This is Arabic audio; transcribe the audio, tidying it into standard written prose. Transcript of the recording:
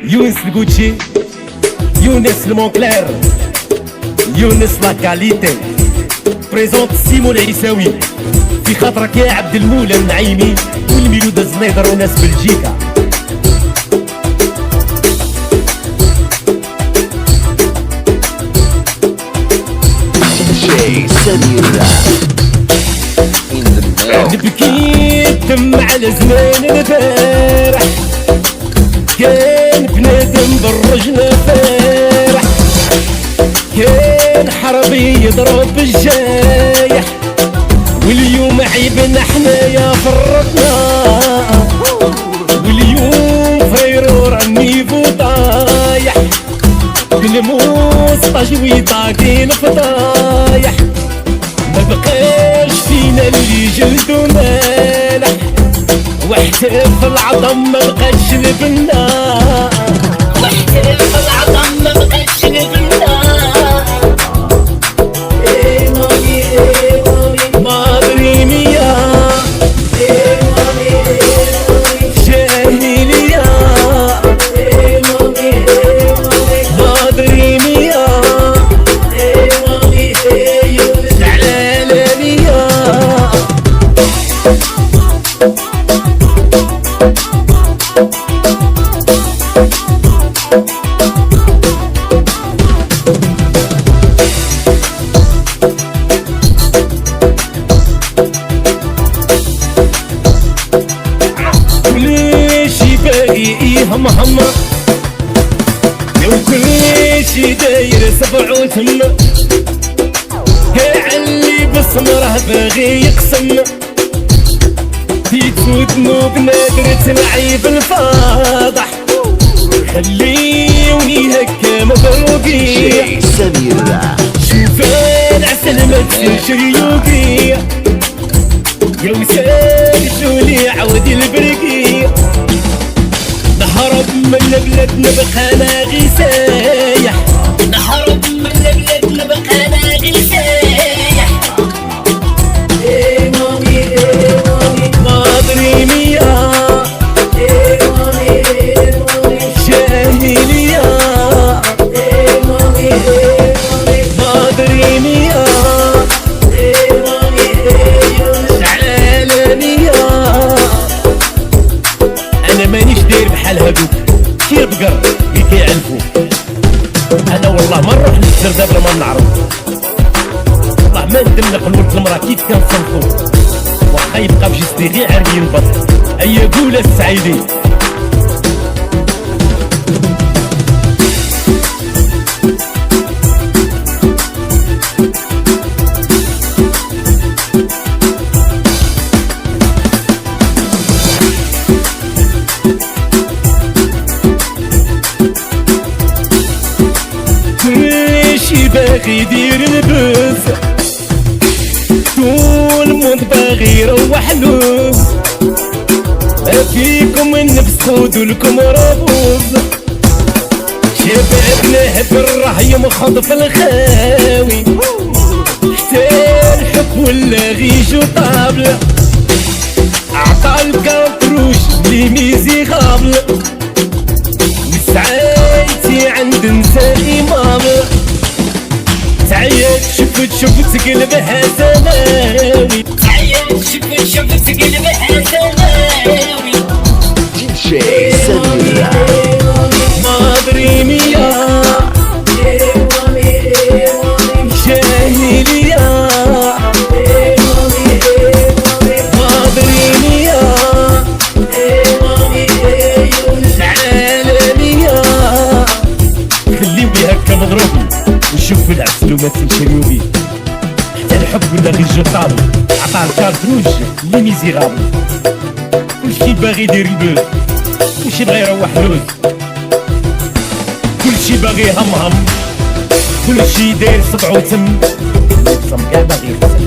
يونس الكوتشي، يونس المونكلير، يونس لا كاليتي. بريزونت سيمون العيساوي في خاطرك يا عبد المولى النعيمي والميلود الزنيدر وناس بلجيكا. نبكي دمع على زمان البارح، كان بنادم بالرجل فارح، كان حربي يضرب بالجايح، واليوم عيبنا حنايا فرطنا، واليوم فيرو راني فضايح، بالموس طاجوي طاقين فضايح، ما بقاش فينا اللي جلدو مالح، واحتف العظم ما بقاش لبنا، واحتف العظم ما بقاش لبنا. ايه مامي ايه مامي مادري ميا، ايه مامي ايه مامي جاهلية، ايه مامي ايه مامي مادري ميا، ايه مامي ايه يونس علالية. كلشي باقي هم هم، وكلشي داير سبع وثم، كعلي بسمره باغي يقسم، تيتفوت ذنوب نادرة العيب الفاضح، خليوني هكا مبروقية شوف العسل ما تصيرش ريوقية، يا وسام شولي عودي البرقية، نهرب من بلادنا بقانا غي سايح، نهرب من بلادنا بقانا غي سايح. ايه مامي ايه مامي مادري ميا، ايه مامي ايه مامي جاهلية، ايه مامي ايه مامي مادري ميا، ايه مامي ايه يونس علالية. انا مانيش داير بحال هادوك كي بقر اللي كيعلفوك، انا والله ما نروح للزردة بلا ما نعرف، والله ما ندلق الولد المرا كيف كنصنفو، واخا يبقى بجسدي غير عرقي البط. ايا قولة السعيدي كلشي باغي يدير البوز، طول الموند باغي يروح لوز، ما فيكم النفس خودوا لكم رابوز، شبابنا هبر يمخض في الخاوي، حتى الحب ولا غيجو طابلة، عطا الكاطروش لي ميزي غابلة، وسعايتي عند نساء إمامة، تعيط شفت قلبها سماوي، تعيط شفت قلبها سماوي. DJ سميرة مادري ميا، جاهلية، مادري ميا علالية. خليو بي هكا مضروبي وشوف العسل وما تنشريو بيه، حتى الحب ولا غير جطابي، عطاه الكارتروج اللي ميزيغابل، كلشي باغي يدير البوز، كلشي بغا يروح لوز، كلشي باغي هم كلشي داير صبع وتم، الصم كاع باغي يغسل.